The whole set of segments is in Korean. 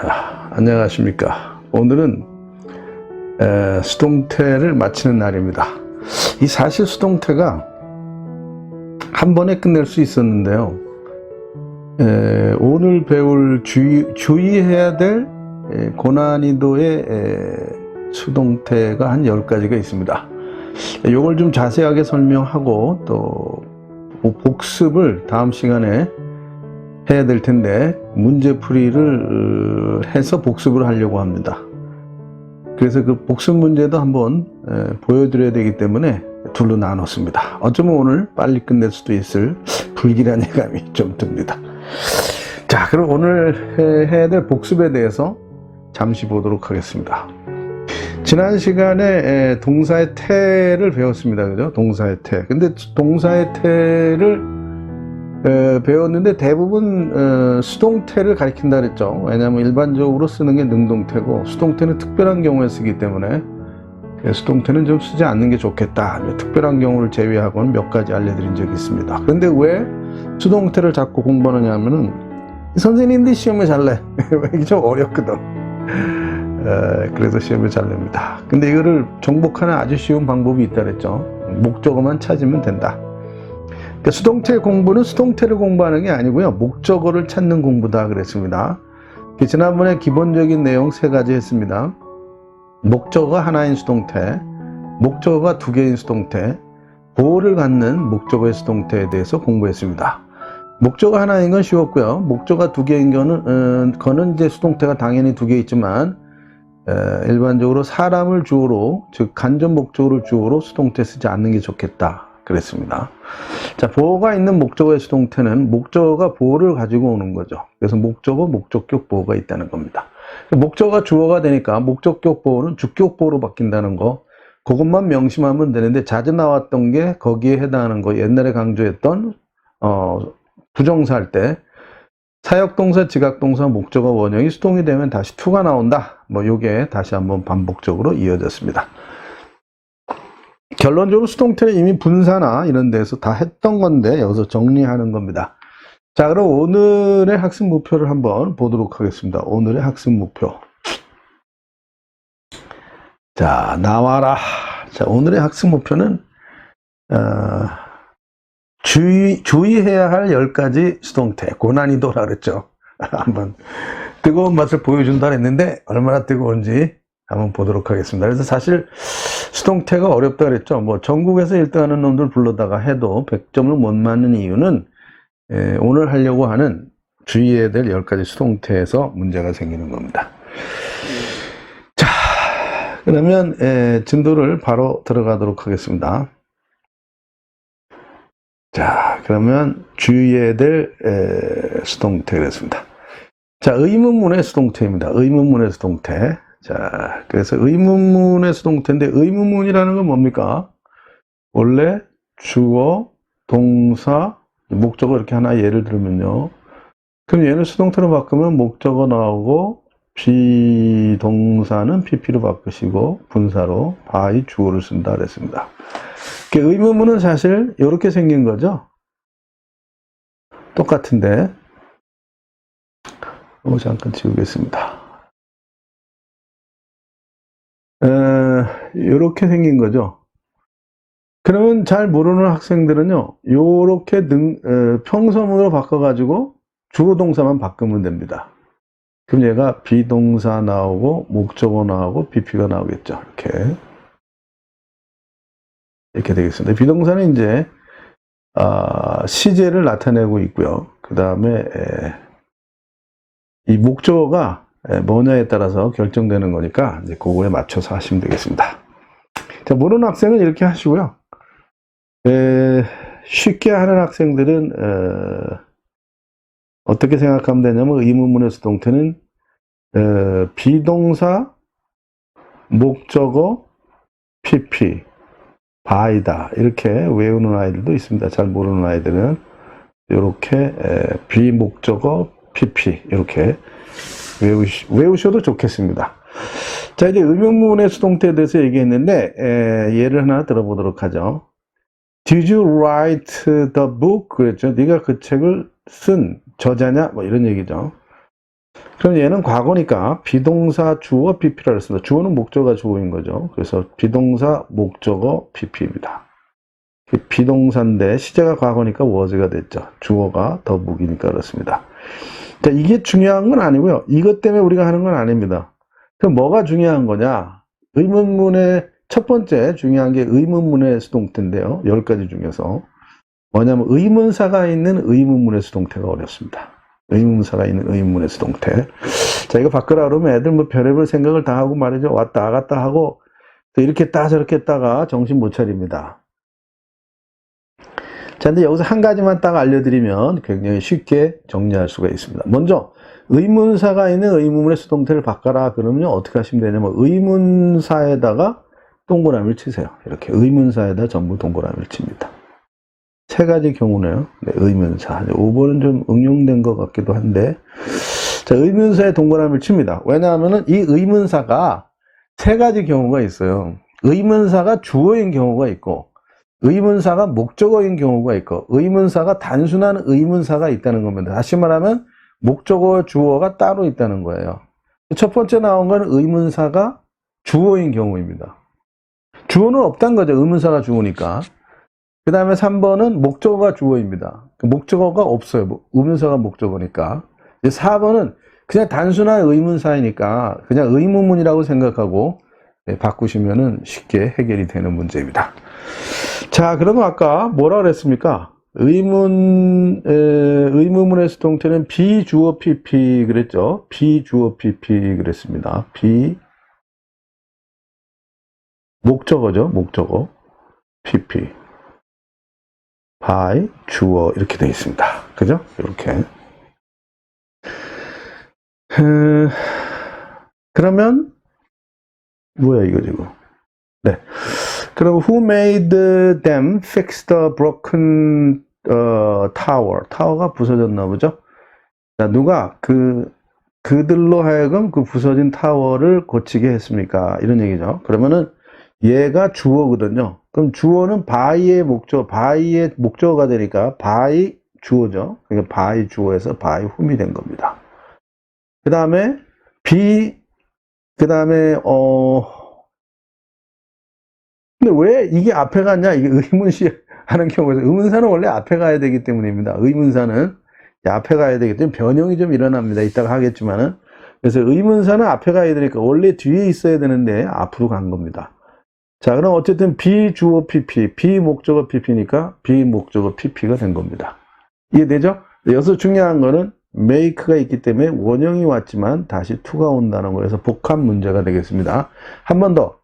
자, 안녕하십니까. 오늘은 수동태를 마치는 날입니다. 이 사실 수동태가 한 번에 끝낼 수 있었는데요. 오늘 배울 주의해야 될 고난이도의 수동태가 한 10가지가 있습니다. 이걸 좀 자세하게 설명하고 또 복습을 다음 시간에 해야 될 텐데 문제풀이를 해서 복습을 하려고 합니다. 그래서 그 복습 문제도 한번 보여드려야 되기 때문에 둘로 나눴습니다. 어쩌면 오늘 빨리 끝낼 수도 있을 불길한 예감이 좀 듭니다. 자, 그럼 오늘 해야 될 복습에 대해서 잠시 보도록 하겠습니다. 지난 시간에 동사의 태를 배웠습니다. 그죠? 동사의 태. 근데 동사의 태를 배웠는데 대부분 수동태를 가리킨다 그랬죠. 왜냐하면 일반적으로 쓰는 게 능동태고 수동태는 특별한 경우에 쓰기 때문에 수동태는 좀 쓰지 않는 게 좋겠다. 특별한 경우를 제외하고는 몇 가지 알려드린 적이 있습니다. 그런데 왜 수동태를 자꾸 공부하느냐 하면은 선생님들이 시험에 잘 내. 이게 좀 어렵거든. 그래서 시험에 잘 냅니다. 근데 이거를 정복하는 아주 쉬운 방법이 있다 그랬죠. 목적어만 찾으면 된다. 그러니까 수동태 공부는 수동태를 공부하는 게 아니고요. 목적어를 찾는 공부다 그랬습니다. 지난번에 기본적인 내용 3가지 했습니다. 목적어가 하나인 수동태, 목적어가 2개인 수동태, 보호를 갖는 목적어의 수동태에 대해서 공부했습니다. 목적어 하나인 건 쉬웠고요. 목적어가 2개인 거는 이제 수동태가 당연히 2개 있지만 일반적으로 사람을 주어로, 즉 간접 목적어를 주어로 수동태 쓰지 않는 게 좋겠다 그랬습니다. 자, 보호가 있는 목적어의 수동태는 목적어가 보호를 가지고 오는 거죠. 그래서 목적어, 목적격 보호가 있다는 겁니다. 목적어가 주어가 되니까 목적격 보호는 주격 보호로 바뀐다는 거, 그것만 명심하면 되는데 자주 나왔던 게 거기에 해당하는 거, 옛날에 강조했던 부정사 할 때 사역동사, 지각동사, 목적어 원형이 수동이 되면 다시 to가 나온다. 요게 다시 한번 반복적으로 이어졌습니다. 결론적으로 수동태는 이미 분사나 이런 데서 다 했던 건데 여기서 정리하는 겁니다. 자, 그럼 오늘의 학습 목표를 한번 보도록 하겠습니다. 오늘의 학습 목표. 자, 나와라. 자, 오늘의 학습 목표는 주의해야 할 10가지 수동태, 고난이도라 그랬죠. 한번 뜨거운 맛을 보여준다 했는데 얼마나 뜨거운지 한번 보도록 하겠습니다. 그래서 사실 수동태가 어렵다 그랬죠. 전국에서 1등하는 놈들 불러다가 해도 100점을 못 맞는 이유는 오늘 하려고 하는 주의해야 될 10가지 수동태에서 문제가 생기는 겁니다. 자, 그러면 진도를 바로 들어가도록 하겠습니다. 자, 그러면 주의해야 될 수동태 그랬습니다. 자, 의문문의 수동태입니다. 의문문의 수동태. 자, 그래서 의문문의 수동태인데 의문문이라는 건 뭡니까? 원래 주어, 동사, 목적어 이렇게 하나 예를 들면요. 그럼 얘는 수동태로 바꾸면 목적어 나오고 비동사는 pp로 바꾸시고 분사로 by 주어를 쓴다 그랬습니다. 의문문은 사실 이렇게 생긴 거죠. 똑같은데 잠깐 지우겠습니다. 이렇게 생긴 거죠. 그러면 잘 모르는 학생들은요, 요렇게 평서문으로 바꿔가지고 주어 동사만 바꾸면 됩니다. 그럼 얘가 비동사 나오고 목적어 나오고 pp가 나오겠죠. 이렇게 되겠습니다. 비동사는 이제 시제를 나타내고 있고요. 그 다음에 이 목적어가 뭐냐에 따라서 결정되는 거니까 이제 그거에 맞춰서 하시면 되겠습니다. 자, 모르는 학생은 이렇게 하시고요. 쉽게 하는 학생들은 어떻게 생각하면 되냐면 의문문의 수동태는 비동사, 목적어, pp, by다 이렇게 외우는 아이들도 있습니다. 잘 모르는 아이들은 이렇게 비목적어, pp 이렇게 외우셔도 좋겠습니다. 자, 이제 의문문의 수동태에 대해서 얘기했는데 예를 하나 들어보도록 하죠. Did you write the book? 그랬죠. 네가 그 책을 쓴 저자냐? 이런 얘기죠. 그럼 얘는 과거니까 비동사 주어 PP라고 했습니다. 주어는 목적어가 주어인 거죠. 그래서 비동사 목적어 PP입니다. 비동사인데 시제가 과거니까 was가 됐죠. 주어가 더욱이니까 그렇습니다. 자, 이게 중요한 건 아니고요. 이것 때문에 우리가 하는 건 아닙니다. 그럼 뭐가 중요한 거냐? 의문문의 첫 번째 중요한 게 의문문의 수동태인데요. 10가지 중에서. 뭐냐면 의문사가 있는 의문문의 수동태가 어렵습니다. 의문사가 있는 의문문의 수동태. 자, 이거 바꾸라 그러면 애들 뭐 별의별 생각을 다 하고 말이죠. 왔다 갔다 하고 이렇게 했다 저렇게 했다가 정신 못 차립니다. 자, 근데 여기서 한 가지만 딱 알려드리면 굉장히 쉽게 정리할 수가 있습니다. 먼저 의문사가 있는 의문문의 수동태를 바꿔라 그러면 어떻게 하시면 되냐면 의문사에다가 동그라미를 치세요. 이렇게 의문사에다 전부 동그라미를 칩니다. 세 가지 경우네요. 네, 의문사. 5번은 좀 응용된 것 같기도 한데, 자, 의문사에 동그라미를 칩니다. 왜냐하면 이 의문사가 세 가지 경우가 있어요. 의문사가 주어인 경우가 있고, 의문사가 목적어인 경우가 있고, 의문사가 단순한 의문사가 있다는 겁니다. 다시 말하면 목적어, 주어가 따로 있다는 거예요. 첫 번째 나온 건 의문사가 주어인 경우입니다. 주어는 없다는 거죠. 의문사가 주어니까. 그 다음에 3번은 목적어가 주어입니다. 목적어가 없어요. 의문사가 목적어니까. 4번은 그냥 단순한 의문사이니까 그냥 의문문이라고 생각하고 바꾸시면은 쉽게 해결이 되는 문제입니다. 자, 그러면 아까 뭐라 그랬습니까? 의문문의 수동태는 비주어 PP 그랬죠? 비주어 PP 그랬습니다. 목적어죠. 목적어. PP. by, 주어 이렇게 되어 있습니다. 그죠? 이렇게. 그러면 뭐야 이거 지금? 네. 그럼 who made them fix the broken tower? 타워가 부서졌나 보죠? 자, 누가 그들로 하여금 그 부서진 타워를 고치게 했습니까? 이런 얘기죠. 그러면은 얘가 주어거든요. 그럼 주어는 by의 목적어가 되니까 by 주어죠. 그러니까 by 주어에서 by whom이 된 겁니다. 그 다음에 근데 왜 이게 앞에 갔냐? 이게 의문시 하는 경우에서 의문사는 원래 앞에 가야 되기 때문입니다. 의문사는 앞에 가야 되기 때문에 변형이 좀 일어납니다. 이따가 하겠지만은. 그래서 의문사는 앞에 가야 되니까 원래 뒤에 있어야 되는데 앞으로 간 겁니다. 자, 그럼 어쨌든 비주어 PP, 비목적어 PP니까 비목적어 PP가 된 겁니다. 이해되죠? 여기서 중요한 거는 make가 있기 때문에 원형이 왔지만 다시 to가 온다는 거라서 복합 문제가 되겠습니다. 한 번 더.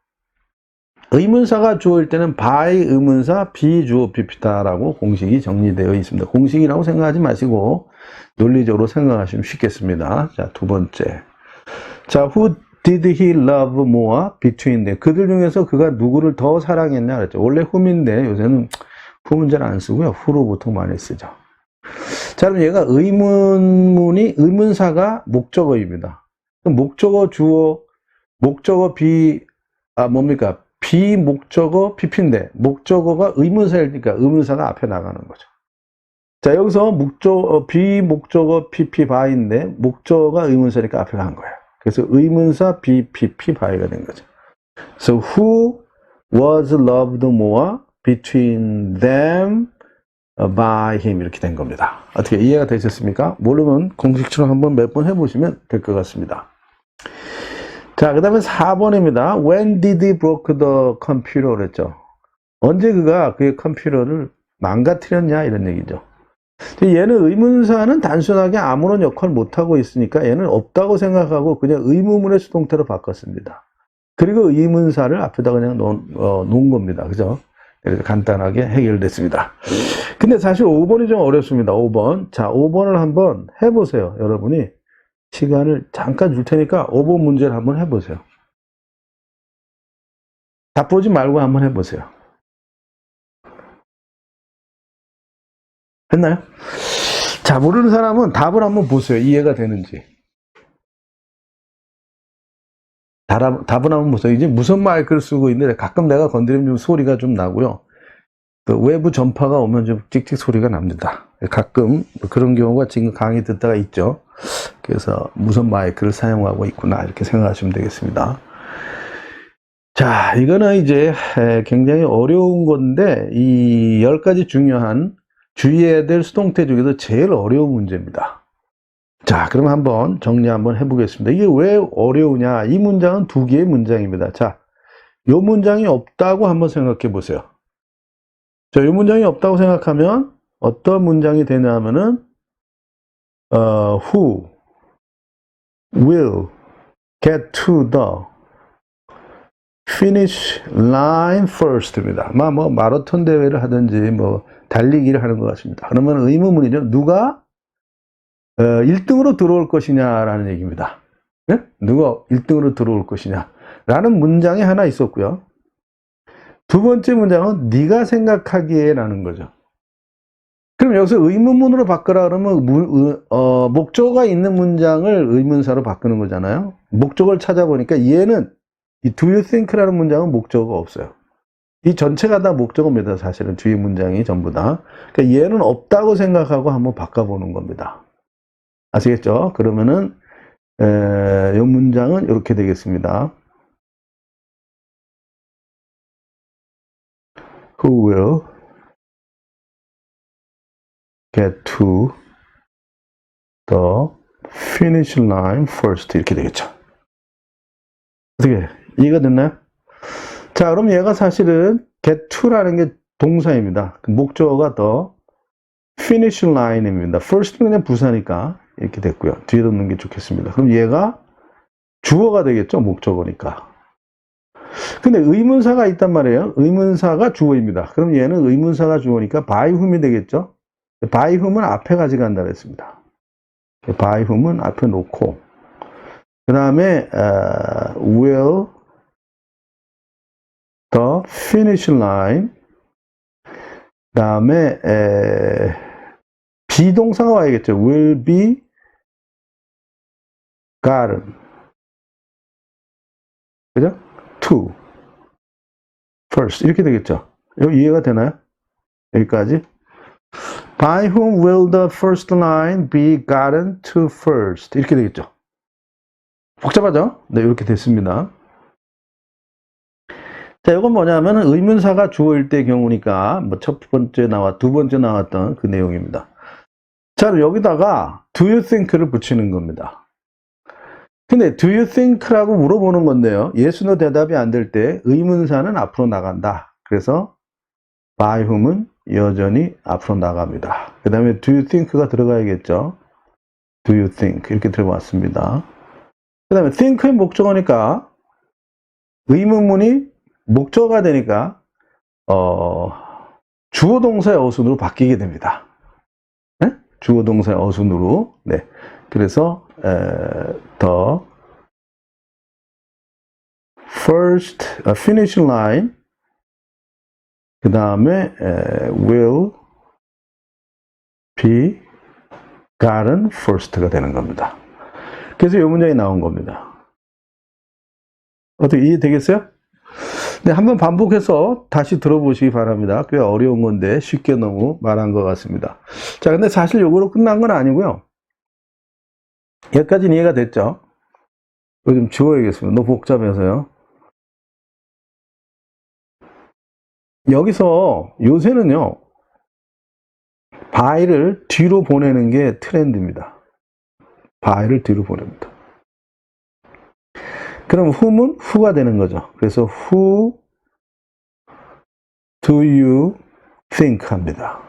의문사가 주어일 때는 by 의문사 비주어 PP다라고 공식이 정리되어 있습니다. 공식이라고 생각하지 마시고 논리적으로 생각하시면 쉽겠습니다. 자, 두 번째. 자, who did he love more between them? 그들 중에서 그가 누구를 더 사랑했냐 그랬죠. 원래 whom인데 요새는 who 문제는 안 쓰고요. who로 보통 많이 쓰죠. 자, 그럼 얘가 의문사가 목적어입니다. 그럼 목적어 주어, 목적어 뭡니까? 비목적어 PP인데 목적어가 의문사이니까 의문사가 앞에 나가는 거죠. 자, 여기서 비목적어 PP by인데 목적어가 의문사니까 앞에 간 거예요. 그래서 의문사 BPP by가 된 거죠. So who was loved more between them by him 이렇게 된 겁니다. 어떻게 이해가 되셨습니까? 모르면 공식처럼 한번 몇 번 해보시면 될 것 같습니다. 자, 그 다음에 4번입니다. When did he broke the computer 그랬죠. 언제 그가 그의 컴퓨터를 망가뜨렸냐 이런 얘기죠. 얘는 의문사는 단순하게 아무런 역할을 못하고 있으니까 얘는 없다고 생각하고 그냥 의문문의 수동태로 바꿨습니다. 그리고 의문사를 앞에다 그냥 놓은 겁니다. 그죠? 이렇게 간단하게 해결됐습니다. 근데 사실 5번이 좀 어렵습니다. 5번. 자, 5번을 한번 해보세요. 여러분이 시간을 잠깐 줄 테니까 5번 문제를 한번 해보세요. 답 보지 말고 한번 해보세요. 했나요? 자, 모르는 사람은 답을 한번 보세요. 이해가 되는지. 답을 한번 보세요. 이제 무선 마이크를 쓰고 있는데 가끔 내가 건드리면 좀 소리가 좀 나고요. 또 외부 전파가 오면 좀 찍찍 소리가 납니다. 가끔 그런 경우가 지금 강의 듣다가 있죠. 그래서 무선 마이크를 사용하고 있구나 이렇게 생각하시면 되겠습니다. 자, 이거는 이제 굉장히 어려운 건데 이 10가지 중요한 주의해야 될 수동태 중에서 제일 어려운 문제입니다. 자, 그럼 한번 정리 한번 해보겠습니다. 이게 왜 어려우냐? 이 문장은 두 개의 문장입니다. 자, 이 문장이 없다고 한번 생각해 보세요. 자, 이 문장이 없다고 생각하면 어떤 문장이 되냐 하면은 who will get to the finish line first입니다. 뭐 마라톤 대회를 하든지 뭐 달리기를 하는 것 같습니다. 그러면 의문문이죠. 누가 1등으로 들어올 것이냐라는 얘기입니다. 네? 누가 1등으로 들어올 것이냐 라는 문장이 하나 있었고요. 두 번째 문장은 네가 생각하기에 라는 거죠. 그럼 여기서 의문문으로 바꾸라 그러면 목적어가 있는 문장을 의문사로 바꾸는 거잖아요. 목적어를 찾아보니까 얘는 이 do you think라는 문장은 목적어가 없어요. 이 전체가 다 목적어입니다. 사실은 뒤에 문장이 전부 다. 그러니까 얘는 없다고 생각하고 한번 바꿔보는 겁니다. 아시겠죠? 그러면은 이 문장은 이렇게 되겠습니다. Who will get to the finish line first 이렇게 되겠죠. 어떻게 이해가 됐나요? 자, 그럼 얘가 사실은 get to라는 게 동사입니다. 목적어가 the finish line입니다. first는 그냥 부사니까 이렇게 됐고요. 뒤에 넣는 게 좋겠습니다. 그럼 얘가 주어가 되겠죠. 목적어니까. 근데 의문사가 있단 말이에요. 의문사가 주어입니다. 그럼 얘는 의문사가 주어니까 by whom이 되겠죠. by whom은 앞에 가져간다 그랬습니다. by whom은 앞에 놓고 그 다음에 will the finish line 그 다음에 비동사가 와야겠죠. will be gotten 그죠? to first 이렇게 되겠죠. 여기 이해가 되나요? 여기까지 by whom will the first line be gotten to first 이렇게 되겠죠. 복잡하죠? 네, 이렇게 됐습니다. 자, 이건 뭐냐면 의문사가 주어일 때 경우니까 뭐 첫 번째 두 번째 나왔던 그 내용입니다. 자, 여기다가 do you think를 붙이는 겁니다. 근데 do you think라고 물어보는 건데요. yes, no 대답이 안 될 때 의문사는 앞으로 나간다. 그래서 by whom은 여전히 앞으로 나갑니다. 그 다음에 do you think가 들어가야겠죠. do you think 이렇게 들어왔습니다. 그 다음에 think의 목적어니까 의문문이 목적어가 되니까 주어 동사의 어순으로 바뀌게 됩니다. 네? 주어 동사의 어순으로. 네. 그래서 the first finish line 그 다음에 will be gotten first가 되는 겁니다. 그래서 이 문장이 나온 겁니다. 어떻게 이해되겠어요? 네, 한번 반복해서 다시 들어보시기 바랍니다. 꽤 어려운 건데 쉽게 너무 말한 것 같습니다. 자, 근데 사실 요거로 끝난 건 아니고요. 여기까지는 이해가 됐죠? 이거 좀 지워야겠습니다. 너무 복잡해서요. 여기서 요새는요, by를 뒤로 보내는 게 트렌드입니다. by를 뒤로 보냅니다. 그럼 whom은 who가 되는 거죠. 그래서 who do you think 합니다.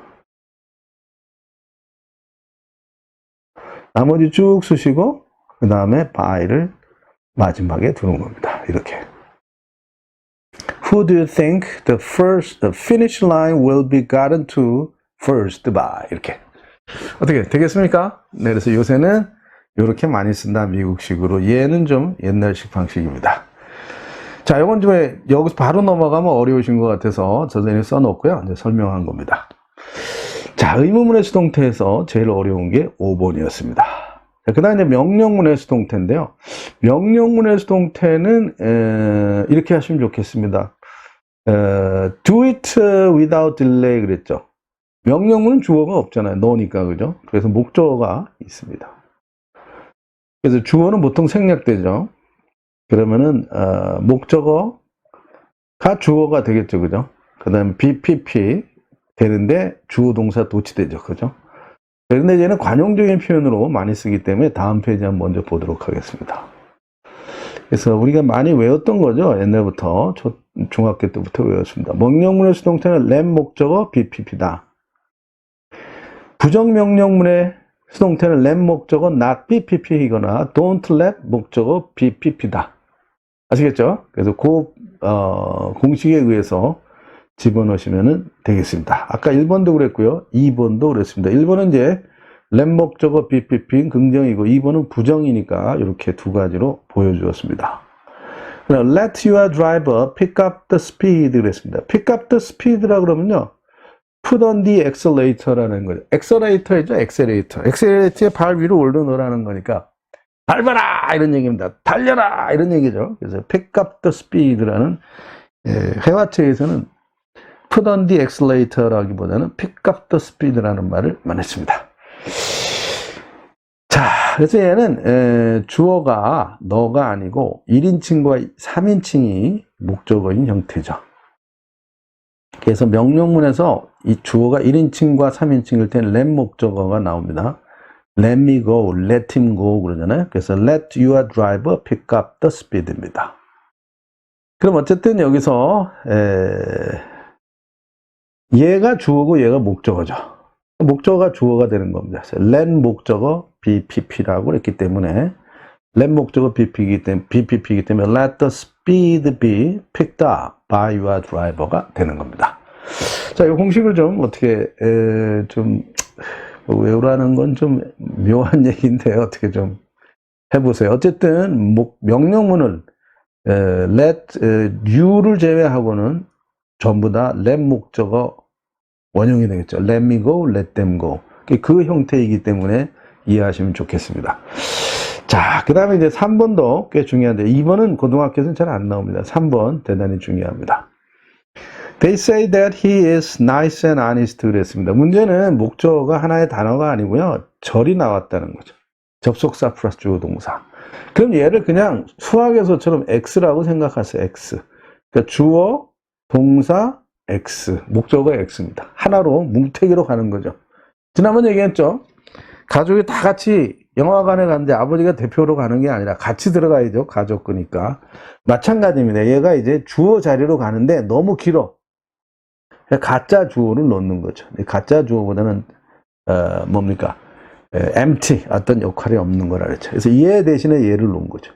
나머지 쭉 쓰시고 그 다음에 by를 마지막에 두는 겁니다. 이렇게. Who do you think the finish line will be gotten to first by? 이렇게. 어떻게 되겠습니까? 네, 그래서 요새는 이렇게 많이 쓴다, 미국식으로. 얘는 좀 옛날식 방식입니다. 자, 이건 좀 여기서 바로 넘어가면 어려우신 것 같아서 선생님이 써놓고요. 이제 설명한 겁니다. 자, 의문문의 수동태에서 제일 어려운 게 5번이었습니다. 그 다음에 명령문의 수동태인데요. 명령문의 수동태는 이렇게 하시면 좋겠습니다. Do it without delay 그랬죠. 명령문은 주어가 없잖아요. 너니까, 그죠? 그래서 목적어가 있습니다. 그래서 주어는 보통 생략되죠. 그러면은, 목적어가 주어가 되겠죠. 그죠? 그 다음에 BPP 되는데 주어 동사 도치되죠. 그죠? 그런데 얘는 관용적인 표현으로 많이 쓰기 때문에 다음 페이지 한번 먼저 보도록 하겠습니다. 그래서 우리가 많이 외웠던 거죠. 옛날부터, 중학교 때부터 외웠습니다. 명령문의 수동태는 let 목적어 BPP다. 부정명령문의 수동태는 let 목적어 not BPP이거나 don't let 목적어 BPP다. 아시겠죠? 그래서 그 공식에 의해서 집어넣으시면 되겠습니다. 아까 1번도 그랬고요. 2번도 그랬습니다. 1번은 이제 let 목적어 BPP인 긍정이고 2번은 부정이니까 이렇게 두 가지로 보여주었습니다. let your driver pick up the speed 그랬습니다. pick up the speed라 그러면요. put on the accelerator라는 거죠. accelerator이죠. accelerator에 발 위로 올려놓으라는 거니까 밟아라 이런 얘기입니다. 달려라 이런 얘기죠. 그래서 pick up the speed라는 회화체에서는 put on the accelerator라기보다는 pick up the speed라는 말을 많이 했습니다. 자, 그래서 얘는 주어가 너가 아니고 1인칭과 3인칭이 목적어인 형태죠. 그래서 명령문에서 이 주어가 1인칭과 3인칭일 때는 let 목적어가 나옵니다. let me go, let him go 그러잖아요. 그래서 let your driver pick up the speed입니다. 그럼 어쨌든 여기서 얘가 주어고 얘가 목적어죠. 목적어가 주어가 되는 겁니다. let 목적어 BPP라고 했기 때문에 let 목적어 BPP이기 때문에 let the speed be picked up by your driver가 되는 겁니다. 자, 이 공식을 좀 어떻게 좀 외우라는 건 좀 묘한 얘기인데 어떻게 좀 해보세요. 어쨌든 명령문을 let you를 제외하고는 전부 다 let 목적어 원형이 되겠죠. let me go, let them go. 그 형태이기 때문에 이해하시면 좋겠습니다. 자, 그 다음에 이제 3번도 꽤 중요한데 2번은 고등학교에서는 잘 안 나옵니다. 3번 대단히 중요합니다. They say that he is nice and honest 그랬습니다. 문제는 목적어가 하나의 단어가 아니고요. 절이 나왔다는 거죠. 접속사 플러스 주어 동사. 그럼 얘를 그냥 수학에서처럼 X라고 생각하세요. X. 그러니까 주어, 동사, X. 목적어가 X입니다. 하나로 뭉태기로 가는 거죠. 지난번 얘기했죠. 가족이 다 같이 영화관에 갔는데 아버지가 대표로 가는 게 아니라 같이 들어가야죠. 가족 거니까. 마찬가지입니다. 얘가 이제 주어 자리로 가는데 너무 길어. 가짜 주어를 넣는 거죠. 가짜 주어보다는 뭡니까? empty 어떤 역할이 없는 거라 그랬죠. 그래서 얘 대신에 얘를 놓은 거죠.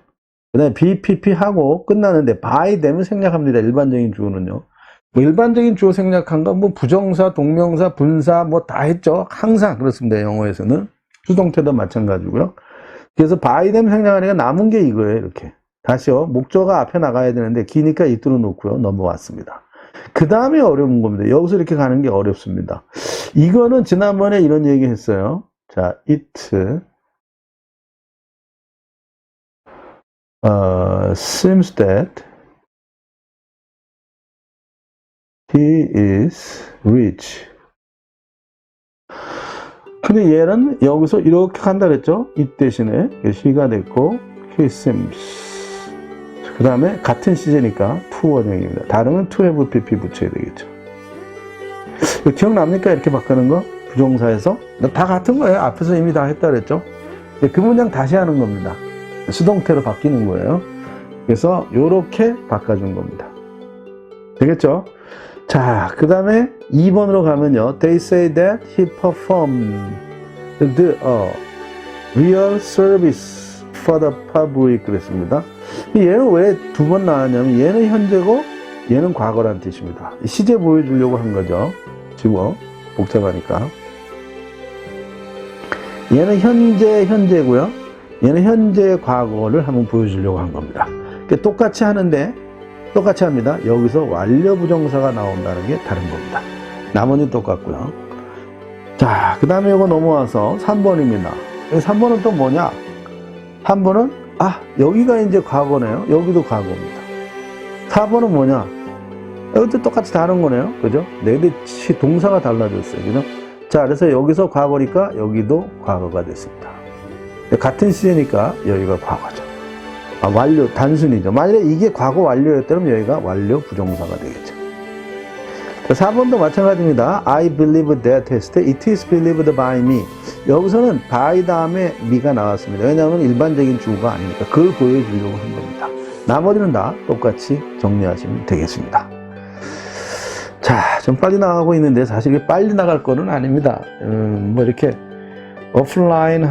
그 다음에 BPP 하고 끝나는데 by 되면 생략합니다. 일반적인 주어는요. 뭐 일반적인 주어 생략한 건 뭐 부정사, 동명사, 분사 뭐 다 했죠. 항상 그렇습니다. 영어에서는 수동태도 마찬가지고요. 그래서 by 되면 생략하니까 남은 게 이거예요. 이렇게 다시요. 목적어가 앞에 나가야 되는데 기니까 이끌어 놓고요. 넘어왔습니다. 그 다음에 어려운 겁니다. 여기서 이렇게 가는 게 어렵습니다. 이거는 지난번에 이런 얘기 했어요. 자, it seems that he is rich. 근데 얘는 여기서 이렇게 간다 그랬죠? it 대신에 he가 됐고 he seems. 그 다음에 같은 시제니까 to 원형입니다. 다르면 to have pp 붙여야 되겠죠. 이거 기억납니까? 이렇게 바꾸는 거? 부정사에서? 다 같은 거예요. 앞에서 이미 다 했다 그랬죠. 그 문장 다시 하는 겁니다. 수동태로 바뀌는 거예요. 그래서 이렇게 바꿔준 겁니다. 되겠죠? 자, 그 다음에 2번으로 가면요. They say that he performed the real service for the public 그랬습니다. 얘는 왜 두 번 나왔냐면 얘는 현재고 얘는 과거란 뜻입니다. 시제 보여주려고 한 거죠. 지금 복잡하니까. 얘는 현재고요. 얘는 현재 과거를 한번 보여주려고 한 겁니다. 똑같이 하는데 똑같이 합니다. 여기서 완료 부정사가 나온다는 게 다른 겁니다. 나머지는 똑같고요. 자, 그 다음에 이거 넘어와서 3번입니다. 3번은 또 뭐냐? 3번은 여기가 이제 과거네요. 여기도 과거입니다. 4번은 뭐냐? 여기도 똑같이 다른 거네요. 그죠? 네, 동사가 달라졌어요. 그죠? 자, 그래서 여기서 과거니까 여기도 과거가 됐습니다. 같은 시제니까 여기가 과거죠. 완료, 단순이죠. 만약에 이게 과거 완료였다면 여기가 완료 부정사가 되겠죠. 4번도 마찬가지입니다. I believe that it is believed by me. 여기서는 by 다음에 me가 나왔습니다. 왜냐하면 일반적인 주어가 아니니까 그걸 보여주려고 한 겁니다. 나머지는 다 똑같이 정리하시면 되겠습니다. 자, 좀 빨리 나가고 있는데 사실 빨리 나갈 거는 아닙니다. 뭐 이렇게 오프라인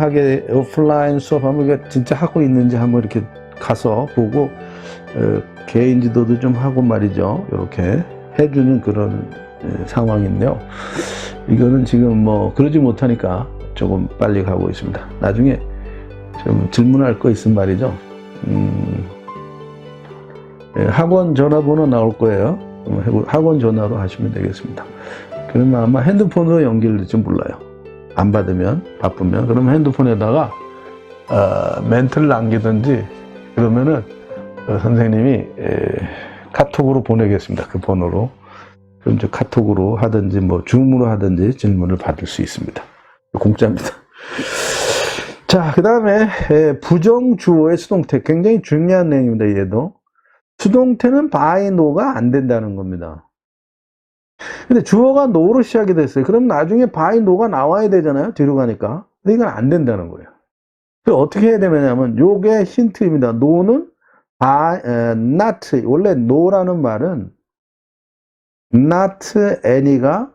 수업하면 이게 진짜 하고 있는지 한번 이렇게 가서 보고 개인 지도도 좀 하고 말이죠. 이렇게 해주는 그런 상황인데요. 이거는 지금 뭐 그러지 못하니까 조금 빨리 가고 있습니다. 나중에 좀 질문할 거 있으면 말이죠. 학원 전화번호 나올 거예요. 학원 전화로 하시면 되겠습니다. 그러면 아마 핸드폰으로 연결될지 몰라요. 안 받으면, 바쁘면. 그러면 핸드폰에다가 멘트를 남기든지 그러면은 선생님이 카톡으로 보내겠습니다. 그 번호로. 그럼 이제 카톡으로 하든지 뭐 줌으로 하든지 질문을 받을 수 있습니다. 공짜입니다. 자, 그 다음에 부정주어의 수동태. 굉장히 중요한 내용입니다. 얘도. 수동태는 by no가 안 된다는 겁니다. 근데 주어가 no로 시작이 됐어요. 그럼 나중에 by no가 나와야 되잖아요. 뒤로 가니까. 근데 이건 안 된다는 거예요. 그래서 어떻게 해야 되냐면 요게 힌트입니다. no는 not. 원래 no라는 말은 not any가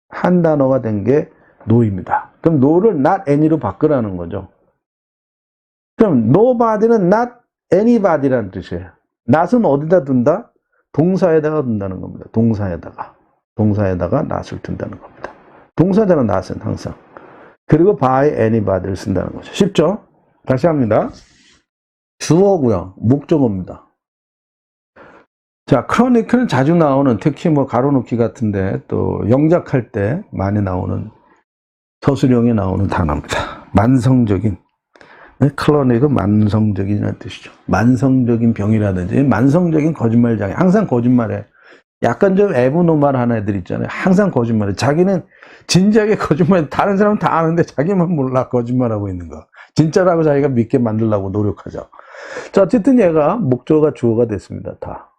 한 단어가 된 게 no입니다. 그럼 no를 not any로 바꾸라는 거죠. 그럼 nobody는 not anybody라는 뜻이에요. not은 어디다 둔다? 동사에다가 둔다는 겁니다. 동사에다가 not을 둔다는 겁니다. 동사잖아, not은 항상. 그리고 by anybody를 쓴다는 거죠. 쉽죠? 다시 합니다. 주어고요. 목적어입니다. 자, 크로니클은 자주 나오는, 특히 뭐 가로놓기 같은데 또 영작할 때 많이 나오는, 서술형에 나오는 단어입니다. 만성적인, 크로닉은 만성적인이라는 뜻이죠. 만성적인 병이라든지 만성적인 거짓말장애. 항상 거짓말해. 약간 좀 애부노말 하는 애들 있잖아요. 항상 거짓말해. 자기는 진지하게 거짓말해. 다른 사람은 다 아는데 자기만 몰라 거짓말하고 있는 거. 진짜라고 자기가 믿게 만들려고 노력하죠. 자, 어쨌든 얘가 목적어가 주어가 됐습니다. 다.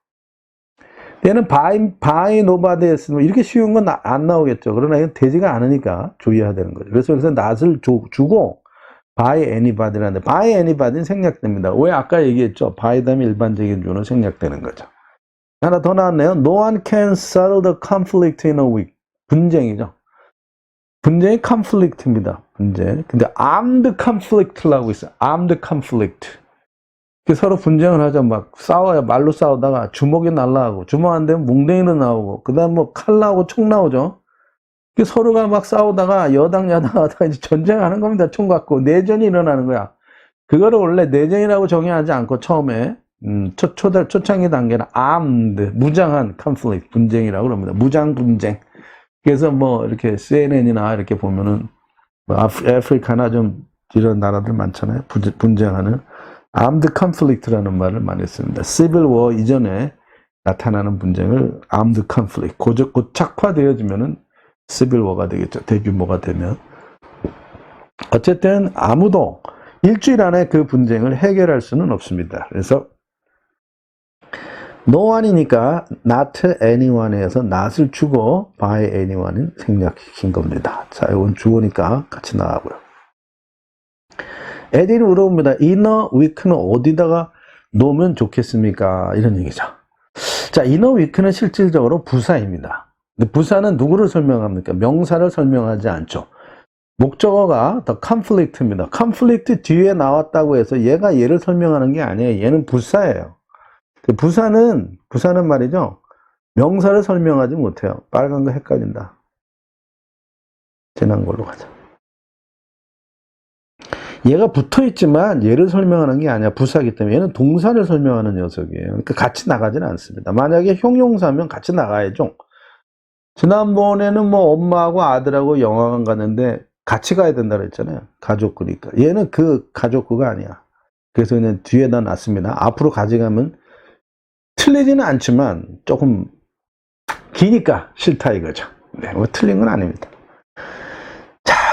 얘는 by nobody 했으면 이렇게 쉬운 건 안 나오겠죠. 그러나 이건 되지가 않으니까 주의해야 되는 거죠. 그래서 여기서 not을 주고 by anybody라는데 by anybody는 생략됩니다. 왜? 아까 얘기했죠. by 다음에 일반적인 주어는 생략되는 거죠. 하나 더 나왔네요. No one can settle the conflict in a week. 분쟁이죠. 분쟁이 conflict입니다. 분쟁. 근데 armed conflict라고 있어요. armed conflict. 서로 분쟁을 하죠. 막 싸워요. 말로 싸우다가 주먹이 날라가고, 주먹 안 되면 뭉댕이로 나오고, 그 다음 뭐 칼 나오고 총 나오죠. 서로가 막 싸우다가 여당 야당 하다가 이제 전쟁하는 겁니다. 총 갖고 내전이 일어나는 거야. 그거를 원래 내전이라고 정의하지 않고 처음에 초창기 단계는 armed, 무장한 conflict, 분쟁이라고 합니다. 무장 분쟁. 그래서 뭐 이렇게 CNN이나 이렇게 보면은 뭐 아프리카나 좀 이런 나라들 많잖아요. 분쟁하는 armed conflict라는 말을 많이 씁니다. civil war 이전에 나타나는 분쟁을 armed conflict, 곧 착화되어지면은 civil war가 되겠죠. 대규모가 되면. 어쨌든 아무도 일주일 안에 그 분쟁을 해결할 수는 없습니다. 그래서 no one이니까 not anyone에서 not을 주고 by anyone은 생략시킨 겁니다. 자, 이건 주어니까 같이 나가고요. 에디는 물어봅니다. inner week는 어디다가 놓으면 좋겠습니까? 이런 얘기죠. 자, inner week는 실질적으로 부사입니다. 근데 부사는 누구를 설명합니까? 명사를 설명하지 않죠. 목적어가 the conflict입니다. conflict 뒤에 나왔다고 해서 얘가 얘를 설명하는 게 아니에요. 얘는 부사예요. 부사는 말이죠. 명사를 설명하지 못해요. 빨간 거 헷갈린다. 지난 걸로 가자. 얘가 붙어 있지만 얘를 설명하는 게 아니야. 부사이기 때문에 얘는 동사를 설명하는 녀석이에요. 그러니까 같이 나가지는 않습니다. 만약에 형용사면 같이 나가야죠. 지난번에는 뭐 엄마하고 아들하고 영화관 갔는데 같이 가야 된다고 했잖아요. 가족구니까. 얘는 그 가족구가 아니야. 그래서 그냥 뒤에다 놨습니다. 앞으로 가져가면 틀리지는 않지만 조금 기니까 싫다 이거죠. 네, 뭐 틀린 건 아닙니다.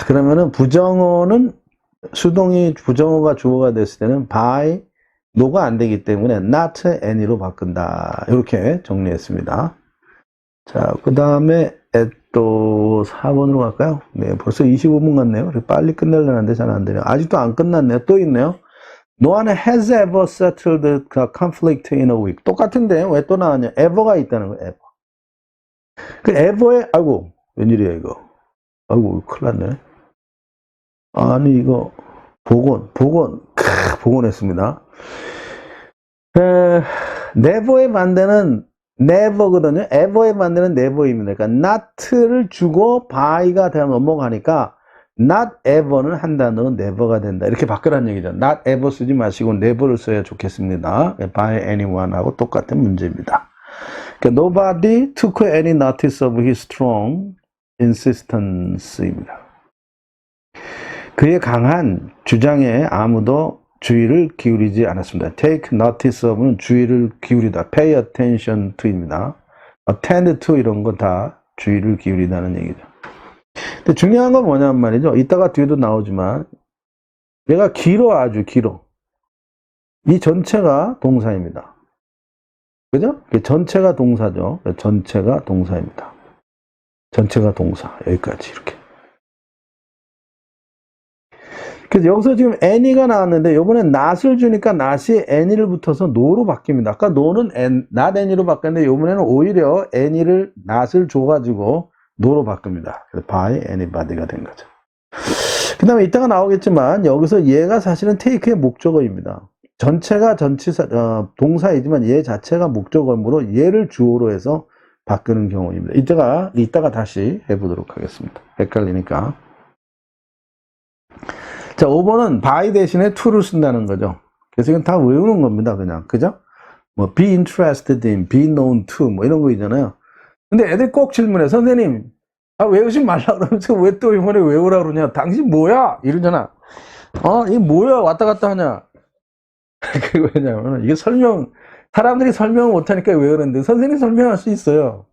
그러면은 부정어는 수동이 부정어가 주어가 됐을 때는 by, no가 안 되기 때문에 not any로 바꾼다. 이렇게 정리했습니다. 자, 그 다음에 또 4번으로 갈까요? 네, 벌써 25분 갔네요. 빨리 끝내려는데 잘 안 되네요. 아직도 안 끝났네요. 또 있네요. No one has ever settled the conflict in a week. 똑같은데 왜 또 나왔냐? ever가 있다는 거예요. ever. 그 ever에 아이고 웬일이야 이거. 아이고 큰일 났네. 아니 이거 복원했습니다. never에 반대는 never거든요. ever에 반대는 never입니다. 그러니까 not를 주고 by가 되면 넘어가니까 not ever는 한 단어로 never가 된다. 이렇게 바꾸라는 얘기죠. not ever 쓰지 마시고 never를 써야 좋겠습니다. by anyone하고 똑같은 문제입니다. 그러니까 nobody took any notice of his strong insistence입니다. 그의 강한 주장에 아무도 주의를 기울이지 않았습니다. take notice of는 주의를 기울이다. pay attention to입니다. attend to 이런 거 다 주의를 기울이다는 얘기죠. 근데 중요한 건 뭐냐면 말이죠. 이따가 뒤에도 나오지만 얘가 길어, 아주 길어. 이 전체가 동사입니다. 그죠? 전체가 동사죠. 전체가 동사입니다. 전체가 동사. 여기까지 이렇게. 그래서 여기서 지금 any가 나왔는데 이번엔 not을 주니까 not이 any를 붙어서 no로 바뀝니다. 아까 no는 not any로 바뀌었는데 이번에는 오히려 any를 not을 줘가지고 no로 바꿉니다. 그래서 by anybody가 된 거죠. 그 다음에 이따가 나오겠지만 여기서 얘가 사실은 take의 목적어입니다. 전체가 전치사 동사이지만 얘 자체가 목적어이므로 얘를 주어로 해서 바꾸는 경우입니다. 이따가 다시 해보도록 하겠습니다. 헷갈리니까. 자, 5번은 by 대신에 to를 쓴다는 거죠. 그래서 이건 다 외우는 겁니다, 그냥. 그죠? 뭐, be interested in, be known to, 뭐, 이런 거 있잖아요. 근데 애들 꼭 질문해. 선생님, 외우지 말라 그러면서 왜 또 이번에 외우라 그러냐? 당신 뭐야? 이러잖아. 이게 뭐야? 왔다 갔다 하냐? 그게 왜냐면, 이게 사람들이 설명을 못하니까 외우는데, 선생님이 설명할 수 있어요.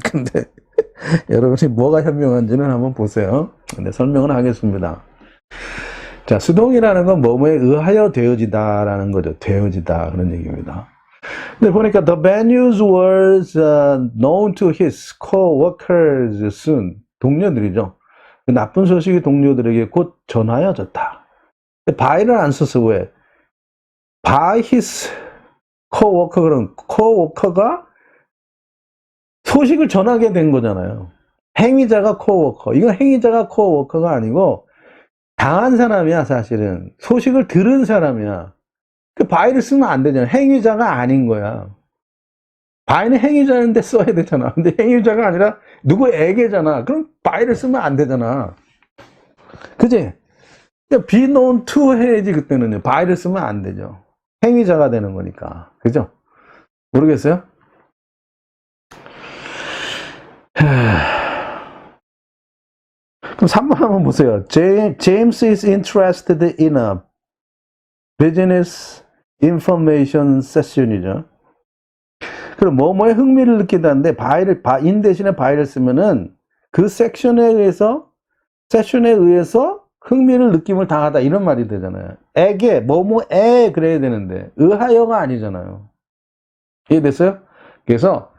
근데, 여러분이 뭐가 현명한지는 한번 보세요. 근데 설명을 하겠습니다. 자, 수동이라는 건 뭐뭐에 의하여 되어지다라는 거죠. 되어지다. 그런 얘기입니다. 근데 보니까 the bad news was known to his co-workers soon. 동료들이죠. 그 나쁜 소식이 동료들에게 곧 전하여졌다. 근데 by를 안 써서 왜? by his co-worker, 그럼 co-worker가 소식을 전하게 된 거잖아요. 행위자가 co-worker. 이건 행위자가 co-worker가 아니고 당한 사람이야, 사실은. 소식을 들은 사람이야. 그 by를 쓰면 안 되잖아. 행위자가 아닌 거야. by는 행위자인데 써야 되잖아. 근데 행위자가 아니라 누구에게잖아. 그럼 by를 쓰면 안 되잖아. 그지? be known to 해야지, 그때는요. by를 쓰면 안 되죠. 행위자가 되는 거니까. 그죠? 모르겠어요? 그럼 3번 한번 보세요. James is interested in a business information session이죠. 그럼 뭐뭐에 흥미를 느낀다는데 in 대신에 by를 쓰면은 그 세션에 의해서 흥미를 느낌을 당하다 이런 말이 되잖아요. 에게 뭐뭐에 그래야 되는데 의하여가 아니잖아요. 이해됐어요? 그래서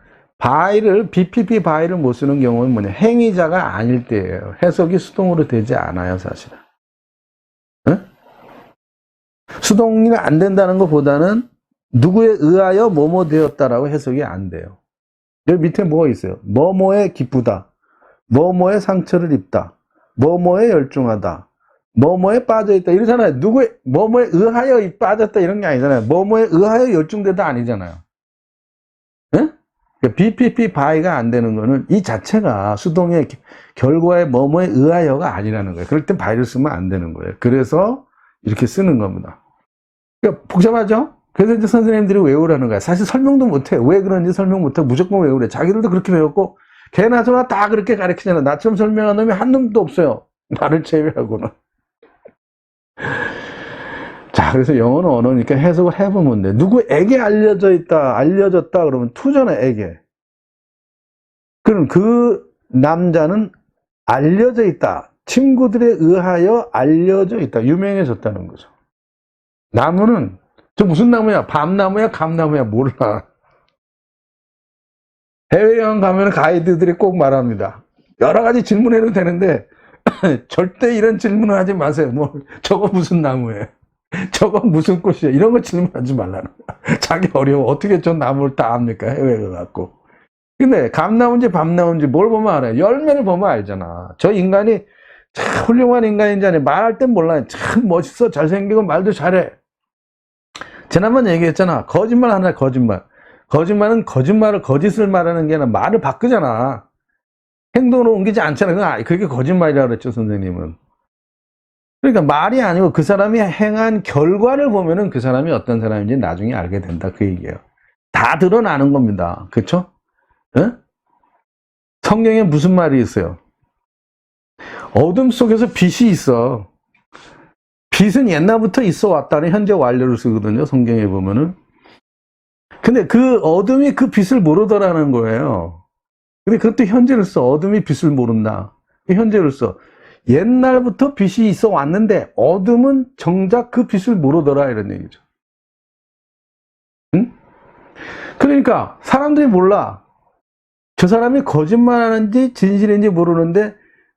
BPP by를 못 쓰는 경우는 뭐냐? 행위자가 아닐 때예요. 해석이 수동으로 되지 않아요, 사실은. 응? 수동이 안 된다는 것보다는 누구에 의하여 뭐뭐 되었다라고 해석이 안 돼요. 여기 밑에 뭐가 있어요? 뭐뭐에 기쁘다, 뭐뭐에 상처를 입다, 뭐뭐에 열중하다, 뭐뭐에 빠져있다 이러잖아요. 뭐뭐에 의하여 빠졌다 이런 게 아니잖아요. 뭐뭐에 의하여 열중되다 아니잖아요. 응? BPP by가 안 되는 거는 이 자체가 수동의 결과에 뭐뭐에 의하여가 아니라는 거예요. 그럴 땐 by를 쓰면 안 되는 거예요. 그래서 이렇게 쓰는 겁니다. 그러니까 복잡하죠? 그래서 이제 선생님들이 외우라는 거야. 사실 설명도 못해. 왜 그런지 설명 못해. 무조건 외우래. 자기들도 그렇게 배웠고 걔나 저나 다 그렇게 가르치잖아. 나처럼 설명한 놈이 한 놈도 없어요. 나를 제외하고는. 자, 그래서 영어는 언어니까 해석을 해보면 돼. 누구에게 알려졌다 그러면 to잖아, 에게. 그럼 그 남자는 알려져 있다. 친구들에 의하여 알려져 있다. 유명해졌다는 거죠. 나무는 저 무슨 나무야? 밤나무야? 감나무야? 몰라. 해외여행 가면 가이드들이 꼭 말합니다. 여러 가지 질문해도 되는데 절대 이런 질문을 하지 마세요. 뭐 저거 무슨 나무예요? 저거 무슨 꽃이에요? 이런 거 질문하지 말라는 거야. 자기 어려워. 어떻게 저 나무를 다 압니까? 해외에 가갖고. 근데 감나무인지 밤나무인지 뭘 보면 알아요? 열매를 보면 알잖아. 저 인간이 참 훌륭한 인간인지 아니 말할 땐 몰라요. 참 멋있어. 잘생기고 말도 잘해. 지난번 얘기했잖아. 거짓말 하나 거짓말. 거짓말은 거짓을 말하는 게 아니라 말을 바꾸잖아. 행동으로 옮기지 않잖아. 그게 거짓말이라고 그랬죠, 선생님은. 그러니까 말이 아니고 그 사람이 행한 결과를 보면은 그 사람이 어떤 사람인지 나중에 알게 된다. 그 얘기예요. 다 드러나는 겁니다. 그렇죠? 응? 성경에 무슨 말이 있어요? 어둠 속에서 빛이 있어. 빛은 옛날부터 있어 왔다는 현재 완료를 쓰거든요. 성경에 보면은. 근데 그 어둠이 그 빛을 모르더라는 거예요. 근데 그것도 현재를 써. 어둠이 빛을 모른다. 현재를 써. 옛날부터 빛이 있어 왔는데 어둠은 정작 그 빛을 모르더라 이런 얘기죠. 응? 그러니까 사람들이 몰라. 저 사람이 거짓말하는지 진실인지 모르는데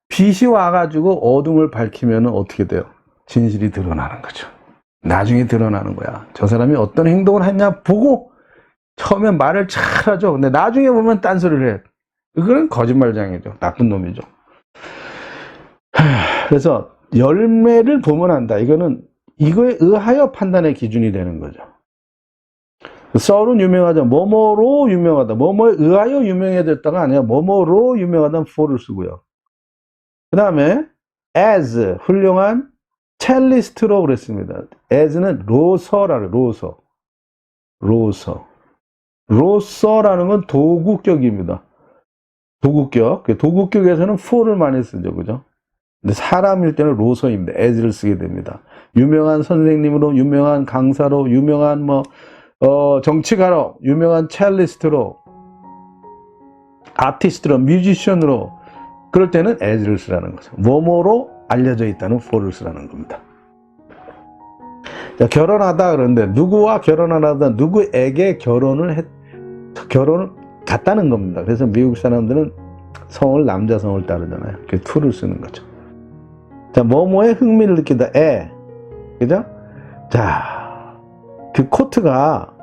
빛이 와가지고 어둠을 밝히면 어떻게 돼요? 진실이 드러나는 거죠. 나중에 드러나는 거야. 저 사람이 어떤 행동을 했냐 보고 처음에 말을 잘하죠. 근데 나중에 보면 딴소리를 해. 그건 거짓말장이죠. 나쁜 놈이죠. 그래서 열매를 보면 안다. 이거는 이거에 의하여 판단의 기준이 되는 거죠. 썰은 유명하죠. 뭐뭐로 유명하다. 뭐뭐에 의하여 유명해졌다가 아니라 뭐뭐로 유명하다는 for를 쓰고요. 그 다음에 as 훌륭한 첼리스트로 그랬습니다. as는 로서라는 로서라는 건 도구격입니다. 도구격에서는 for를 많이 쓰죠, 그죠? 근데 사람일 때는 로서입니다. as를 쓰게 됩니다. 유명한 선생님으로, 유명한 강사로, 유명한 정치가로, 유명한 첼리스트로, 아티스트로, 뮤지션으로, 그럴 때는 as를 쓰라는 거죠. 뭐뭐로 알려져 있다는 for를 쓰라는 겁니다. 자, 결혼하다 그러는데 누구와 결혼하다 누구에게 결혼을 갔다는 겁니다. 그래서 미국 사람들은 성을 남자 성을 따르잖아요. 그래서 to를 쓰는 거죠. 자, 뭐뭐에 흥미를 느낀다. 그죠? 자, 그 코트가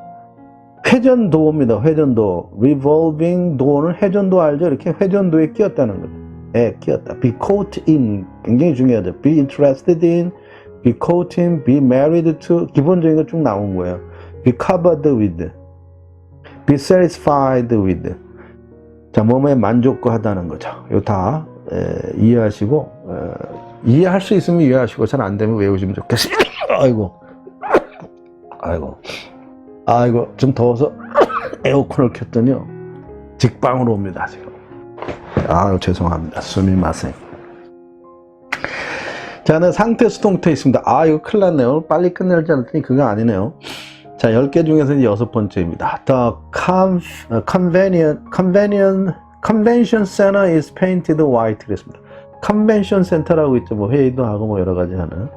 회전도어입니다. 회전도어. revolving door는 회전도 알죠? 이렇게 회전도에 끼었다는 거죠. 끼었다. be caught in. 굉장히 중요하죠. be interested in, be caught in, be married to. 기본적인 거 쭉 나온 거예요. be covered with, be satisfied with. 자, 뭐뭐에 만족하다는 거죠. 이거 다 이해하시고, 이해할 수 있으면 이해하시고, 잘 안 되면 외우시면 좋겠습니다. 아이고, 좀 더워서 에어컨을 켰더니요. 직방으로 옵니다, 지금. 죄송합니다. 스미마셍. 자, 네, 상태 수동태 있습니다. 이거 큰일 났네요. 빨리 끝낼 줄 알았더니 그거 아니네요. 자, 10개 중에서 이제 6번째입니다. The convention center is painted white. 그랬습니다. 컨벤션 센터라고 있죠. 뭐 회의도 하고 뭐 여러 가지 하는.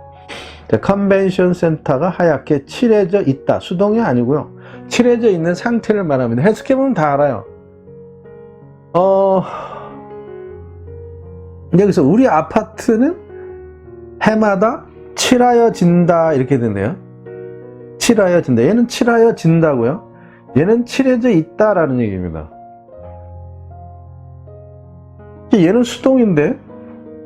자, 컨벤션 센터가 하얗게 칠해져 있다. 수동이 아니고요. 칠해져 있는 상태를 말합니다. 해석해보면 다 알아요. 여기서 우리 아파트는 해마다 칠하여진다 이렇게 되네요. 칠하여진다. 얘는 칠하여진다고요. 얘는 칠해져 있다라는 얘기입니다. 얘는 수동인데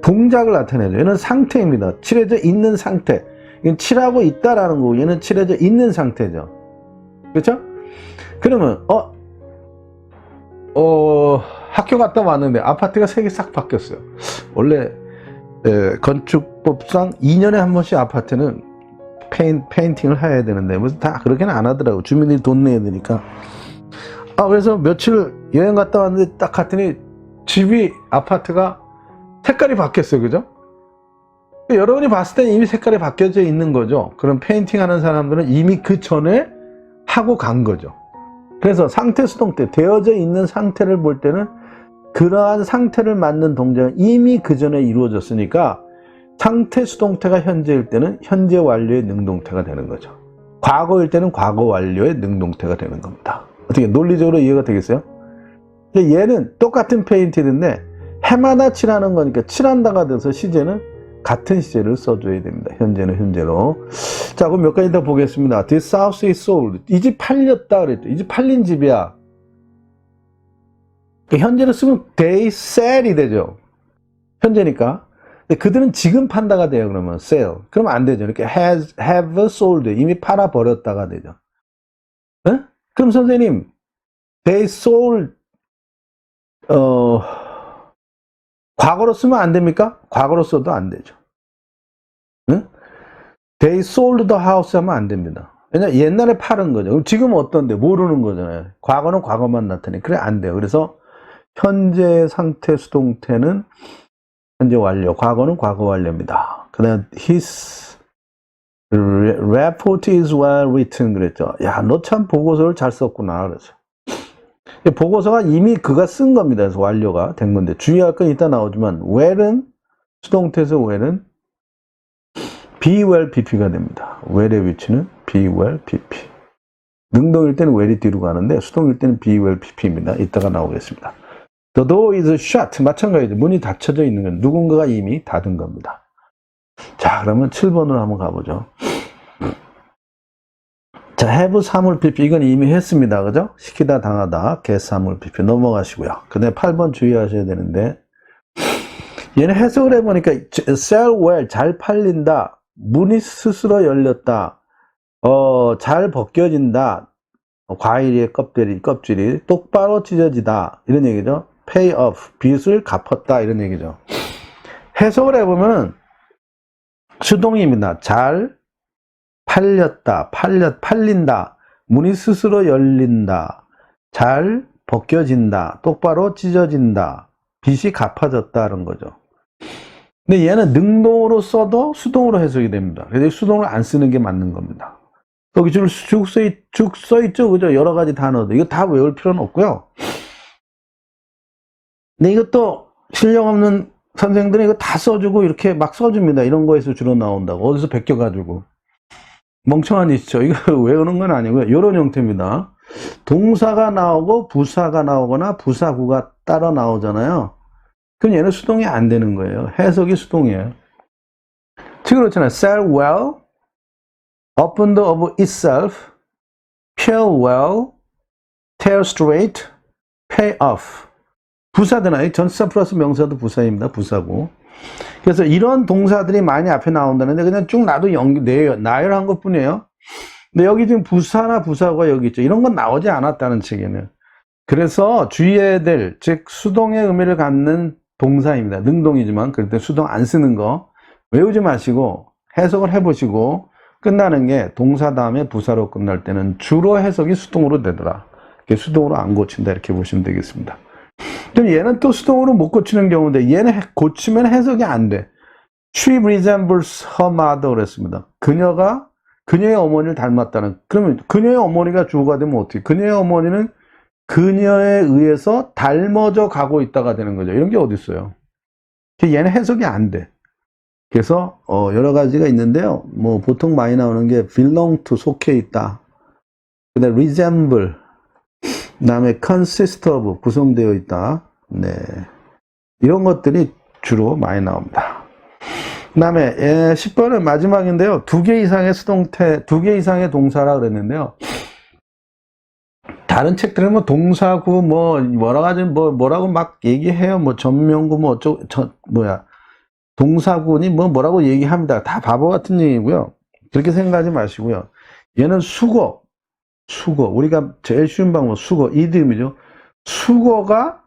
동작을 나타내죠. 얘는 상태입니다. 칠해져 있는 상태. 이건 칠하고 있다라는 거고 얘는 칠해져 있는 상태죠. 그렇죠? 그러면 학교 갔다 왔는데 아파트가 색이 싹 바뀌었어요. 원래 건축법상 2년에 한 번씩 아파트는 페인팅을 해야 되는데 무슨 다 그렇게는 안 하더라고. 주민들이 돈 내야 되니까. 그래서 며칠 여행 갔다 왔는데 딱 갔더니 아파트가 색깔이 바뀌었어요. 그죠? 여러분이 봤을 때 이미 색깔이 바뀌어져 있는 거죠. 그럼 페인팅 하는 사람들은 이미 그 전에 하고 간 거죠. 그래서 상태 수동태 되어져 있는 상태를 볼 때는 그러한 상태를 맞는 동작은 이미 그 전에 이루어졌으니까 상태 수동태가 현재일 때는 현재 완료의 능동태가 되는 거죠. 과거일 때는 과거 완료의 능동태가 되는 겁니다. 어떻게 논리적으로 이해가 되겠어요? 근데 얘는 똑같은 페인티드인데 해마다 칠하는 거니까 칠한다가 돼서 시제는 같은 시제를 써줘야 됩니다. 현재는 현재로. 자, 그럼 몇 가지 더 보겠습니다. This house is sold. 이 집 팔렸다 그랬죠. 이 집 팔린 집이야. 현재를 쓰면 they sell이 되죠. 현재니까. 근데 그들은 지금 판다가 돼요. 그러면 sell. 그러면 안 되죠. 이렇게 have sold. 이미 팔아버렸다가 되죠. 네? 그럼 선생님, they sold 과거로 쓰면 안 됩니까? 과거로 써도 안 되죠. 응? They sold the house 하면 안 됩니다. 왜냐면 옛날에 팔은 거죠. 그럼 지금은 어떤데? 모르는 거잖아요. 과거는 과거만 나타내. 그래, 안 돼요. 그래서 현재 상태 수동태는 현재 완료, 과거는 과거 완료입니다. 그 다음 his report is well written 그랬죠. 야, 너 참 보고서를 잘 썼구나. 그래서 보고서가 이미 그가 쓴 겁니다. 그래서 완료가 된 건데 주의할 건 이따 나오지만 well은 수동태에서 well은 be well pp가 됩니다. well의 위치는 be well pp. 능동일 때는 well이 뒤로 가는데 수동일 때는 be well pp입니다. 이따가 나오겠습니다. The door is shut. 마찬가지죠. 문이 닫혀져 있는 건 누군가가 이미 닫은 겁니다. 자, 그러면 7번으로 한번 가보죠. 자, have 사물 PP. 이건 이미 했습니다. 그죠? 시키다 당하다. get 사물 PP 넘어가시고요. 그 다음에 8번 주의하셔야 되는데 얘는 해석을 해보니까 sell well. 잘 팔린다. 문이 스스로 열렸다. 잘 벗겨진다. 과일의 껍질이 똑바로 찢어지다. 이런 얘기죠. pay off, 빚을 갚았다 이런 얘기죠. 해석을 해보면 수동입니다. 잘 팔렸다, 팔린다, 문이 스스로 열린다, 잘 벗겨진다, 똑바로 찢어진다, 빚이 갚아졌다는 거죠. 근데 얘는 능동으로 써도 수동으로 해석이 됩니다. 그래서 수동을 안 쓰는 게 맞는 겁니다. 여기 쭉 써있죠, 그죠? 여러 가지 단어들. 이거 다 외울 필요는 없고요. 근데 이것도 실력 없는 선생들은 이거 다 써주고 이렇게 막 써줍니다. 이런 거에서 주로 나온다고. 어디서 베껴가지고. 멍청한 짓이죠. 이거 외우는 건 아니고요. 이런 형태입니다. 동사가 나오고 부사가 나오거나 부사구가 따로 나오잖아요. 그럼 얘는 수동이 안 되는 거예요. 해석이 수동이에요. 지금 그렇잖아요. sell well, open the of itself, peel well, tear straight, pay off. 부사되나요? 전치사 플러스 명사도 부사입니다. 부사고. 그래서 이런 동사들이 많이 앞에 나온다는데 그냥 쭉 나열한 것 뿐이에요. 근데 여기 지금 부사나 부사가 여기 있죠. 이런 건 나오지 않았다는 책에는. 그래서 주의해야 될, 즉 수동의 의미를 갖는 동사입니다. 능동이지만 그럴 때 수동 안 쓰는 거 외우지 마시고 해석을 해보시고 끝나는 게 동사 다음에 부사로 끝날 때는 주로 해석이 수동으로 되더라. 수동으로 안 고친다 이렇게 보시면 되겠습니다. 그럼 얘는 또 수동으로 못 고치는 경우인데 얘는 고치면 해석이 안 돼. She resembles her mother 그랬습니다. 그녀가 그녀의 어머니를 닮았다는. 그러면 그녀의 어머니가 주어가 되면 어떻게? 그녀의 어머니는 그녀에 의해서 닮아져 가고 있다가 되는 거죠. 이런 게 어디 있어요? 얘는 해석이 안 돼. 그래서 여러 가지가 있는데요. 뭐 보통 많이 나오는 게 belong to 속해 있다. 그다음에 resemble. 그다음에 consist of 구성되어 있다. 네, 이런 것들이 주로 많이 나옵니다. 그다음에 10번은 마지막인데요. 2개 이상의 수동태, 2개 이상의 동사라 그랬는데요. 다른 책들은 뭐 동사구 뭐 여러 가지 뭐라고 막 얘기해요. 뭐 전명구 뭐 동사구니 뭐라고 얘기합니다. 다 바보 같은 얘기고요. 그렇게 생각하지 마시고요. 얘는 수거 우리가 제일 쉬운 방법 수거 이디움이죠. 수거가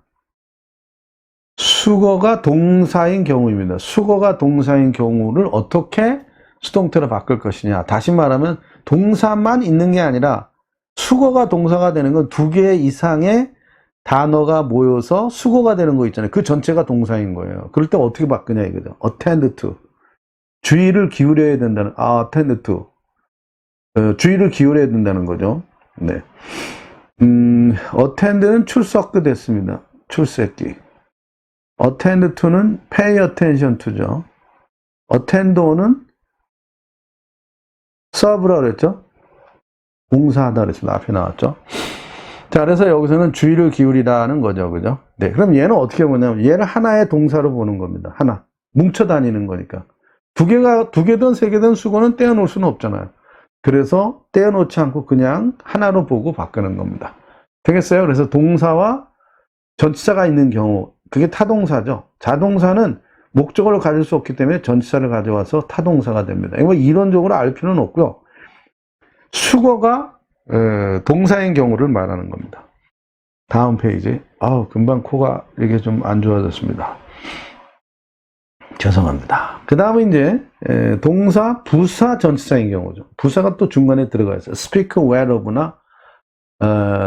동사인 경우입니다. 수거가 동사인 경우를 어떻게 수동태로 바꿀 것이냐. 다시 말하면 동사만 있는 게 아니라 수거가 동사가 되는 건 2개 이상의 단어가 모여서 수거가 되는 거 있잖아요. 그 전체가 동사인 거예요. 그럴 때 어떻게 바꾸냐 이거죠. attend to. 주의를 기울여야 된다는, attend to. 주의를 기울여야 된다는 거죠. 네. attend는 출석도 됐습니다. 출석기. attend to는 pay attention to죠. attend on은 serve라고 그랬죠. 봉사하다 그랬습니다. 앞에 나왔죠. 자, 그래서 여기서는 주의를 기울이라는 거죠. 그죠? 네. 그럼 얘는 어떻게 보냐면, 얘를 하나의 동사로 보는 겁니다. 하나. 뭉쳐 다니는 거니까. 두 개든 세 개든 수거는 떼어놓을 수는 없잖아요. 그래서 떼어놓지 않고 그냥 하나로 보고 바꾸는 겁니다. 되겠어요? 그래서 동사와 전치사가 있는 경우, 그게 타동사죠. 자동사는 목적어를 가질 수 없기 때문에 전치사를 가져와서 타동사가 됩니다. 이거 이론적으로 알 필요는 없고요. 수거가 동사인 경우를 말하는 겁니다. 다음 페이지. 금방 코가 이게 좀 안 좋아졌습니다. 죄송합니다. 그 다음에 이제 동사, 부사, 전치사인 경우죠. 부사가 또 중간에 들어가 있어요. speak well of나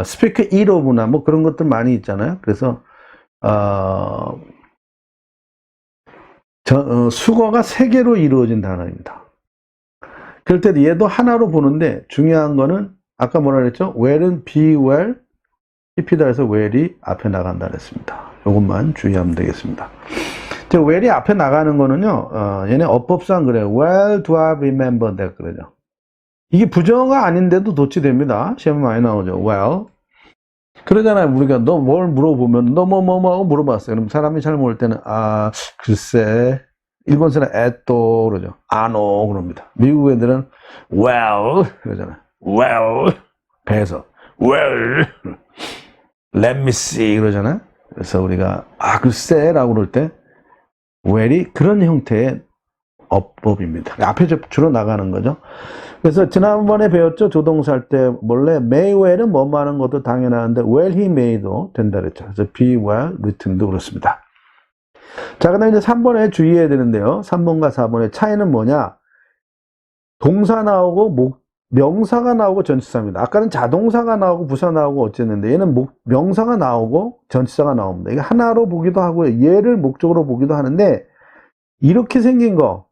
speak ill of나 뭐 그런 것들 많이 있잖아요. 그래서 수거가 세 개로 이루어진 단어입니다. 그럴 때 얘도 하나로 보는데 중요한 거는 아까 뭐라 그랬죠? well은 be well, pp다 해서 well이 앞에 나간다 그랬습니다. 이것만 주의하면 되겠습니다. well이 앞에 나가는 거는요, 얘네 어법상 그래요. well do I remember that 그러죠. 이게 부정어가 아닌데도 도치됩니다. 시험에 많이 나오죠. well. 그러잖아요. 우리가 너 뭘 물어보면 너 뭐 하고 물어봤어요. 그럼 사람이 잘 모를 때는 글쎄. 일본 사람 또 그러죠. 아노 그럽니다. 미국 애들은 well 그러잖아요. well 배에서 well let me see 그러잖아요. 그래서 우리가 글쎄라고 그럴 때 well이 그런 형태의 어법입니다. 앞에 주로 나가는 거죠. 그래서 지난번에 배웠죠. 조동사 할 때 원래 may well은 뭐뭐 하는 것도 당연한데 well he may도 된다 그랬죠. 그래서 be well written도 그렇습니다. 자, 그 다음에 이제 3번에 주의해야 되는데요. 3번과 4번의 차이는 뭐냐? 동사 나오고 명사가 나오고 전치사입니다. 아까는 자동사가 나오고 부사 나오고 어쨌는데 얘는 명사가 나오고 전치사가 나옵니다. 이게 하나로 보기도 하고요. 얘를 목적으로 보기도 하는데 이렇게 생긴 거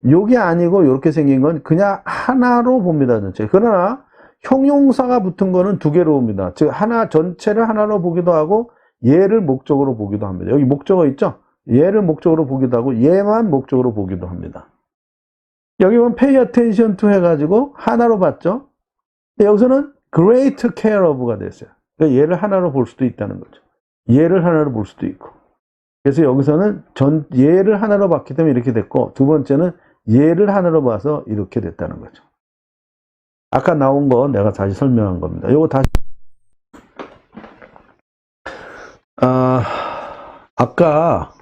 요게 아니고 이렇게 생긴 건 그냥 하나로 봅니다. 전체. 그러나 형용사가 붙은 거는 두 개로 봅니다. 즉 전체를 하나로 보기도 하고 얘를 목적으로 보기도 합니다. 여기 목적어 있죠? 얘를 목적으로 보기도 하고 얘만 목적으로 보기도 합니다. 여기 보면 pay attention to 해가지고 하나로 봤죠? 여기서는 great care of가 됐어요. 그러니까 얘를 하나로 볼 수도 있다는 거죠. 얘를 하나로 볼 수도 있고. 그래서 여기서는 얘를 하나로 봤기 때문에 이렇게 됐고, 두 번째는 얘를 하나로 봐서 이렇게 됐다는 거죠. 아까 나온 거 내가 다시 설명한 겁니다. 요거 다시. 아까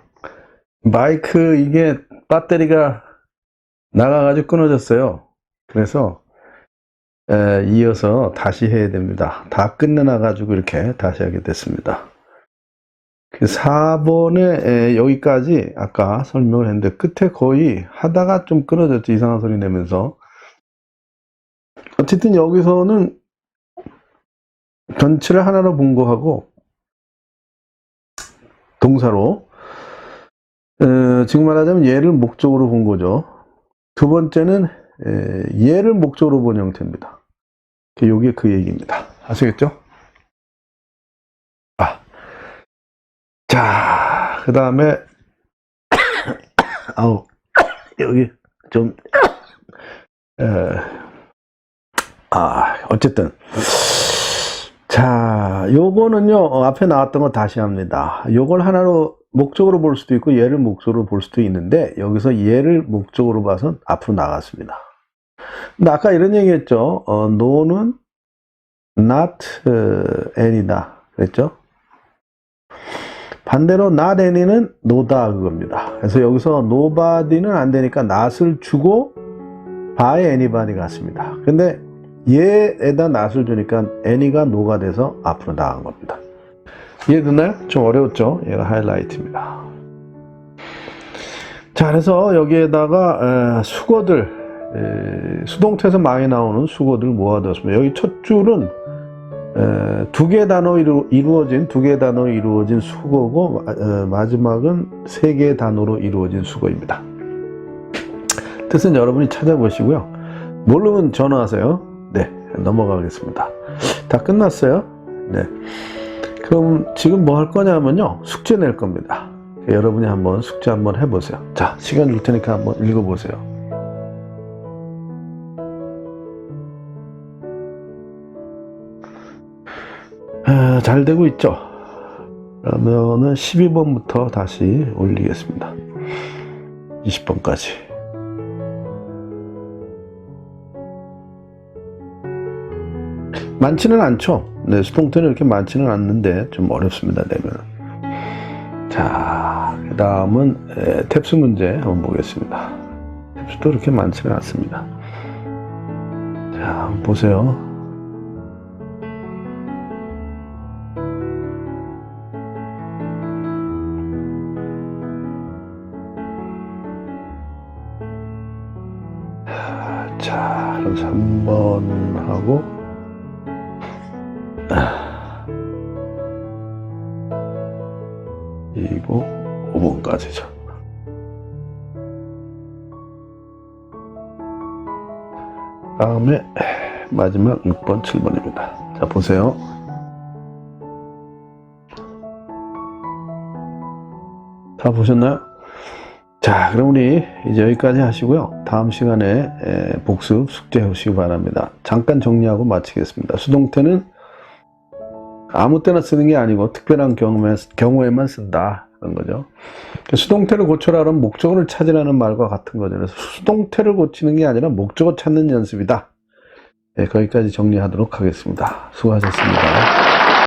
마이크 이게 배터리가 나가가지고 끊어졌어요. 그래서 이어서 다시 해야 됩니다. 다 끝내놔가지고 이렇게 다시 하게 됐습니다. 그 4번에 여기까지 아까 설명을 했는데 끝에 거의 하다가 좀 끊어졌죠. 이상한 소리 내면서. 어쨌든 여기서는 전체를 하나로 본 거하고 동사로 지금 말하자면 얘를 목적으로 본 거죠. 두 번째는 얘를 목적으로 본 형태입니다. 이게 그 얘기입니다. 아시겠죠? 자, 그 다음에 여기 좀 어쨌든 자, 요거는요 앞에 나왔던 거 다시 합니다. 요걸 하나로 목적으로 볼 수도 있고 얘를 목적으로 볼 수도 있는데 여기서 얘를 목적으로 봐서 앞으로 나갔습니다. 근데 아까 이런 얘기 했죠. no는 not any다 그랬죠. 반대로 not any는 no다 그겁니다. 그래서 여기서 nobody는 안 되니까 not을 주고 by anybody 갔습니다. 근데 얘에다 not을 주니까 any가 no가 돼서 앞으로 나간 겁니다. 이해됐나요? 좀 어려웠죠? 얘가 하이라이트입니다. 자, 그래서 여기에다가 수거들, 수동태에서 많이 나오는 수거들 모아두었습니다. 여기 첫 줄은 두 개의 단어로 이루어진 수거고 마지막은 세 개의 단어로 이루어진 수거입니다. 뜻은 여러분이 찾아보시고요. 모르면 전화하세요. 네, 넘어가겠습니다. 다 끝났어요. 네. 그럼 지금 뭐 할 거냐면요. 숙제 낼 겁니다. 여러분이 한번 숙제 한번 해보세요. 자, 시간 줄 테니까 한번 읽어보세요. 잘 되고 있죠? 그러면은 12번부터 다시 올리겠습니다. 20번까지. 많지는 않죠. 네, 수동태는 이렇게 많지는 않는데 좀 어렵습니다. 되면. 자, 그 다음은 탭스 문제 한번 보겠습니다. 탭스도 그렇게 많지는 않습니다. 자, 한번 보세요. 자, 그럼 3번 하고 그리고 5번까지죠. 다음에 마지막 6번, 7번입니다. 자, 보세요. 다 보셨나요? 자, 그럼 우리 이제 여기까지 하시고요. 다음 시간에 복습 숙제해 오시기 바랍니다. 잠깐 정리하고 마치겠습니다. 수동태는 아무 때나 쓰는 게 아니고 특별한 경우에만 쓴다. 그런 거죠. 수동태를 고쳐라는 목적어를 찾으라는 말과 같은 거죠. 그래서 수동태를 고치는 게 아니라 목적어 찾는 연습이다. 네, 거기까지 정리하도록 하겠습니다. 수고하셨습니다.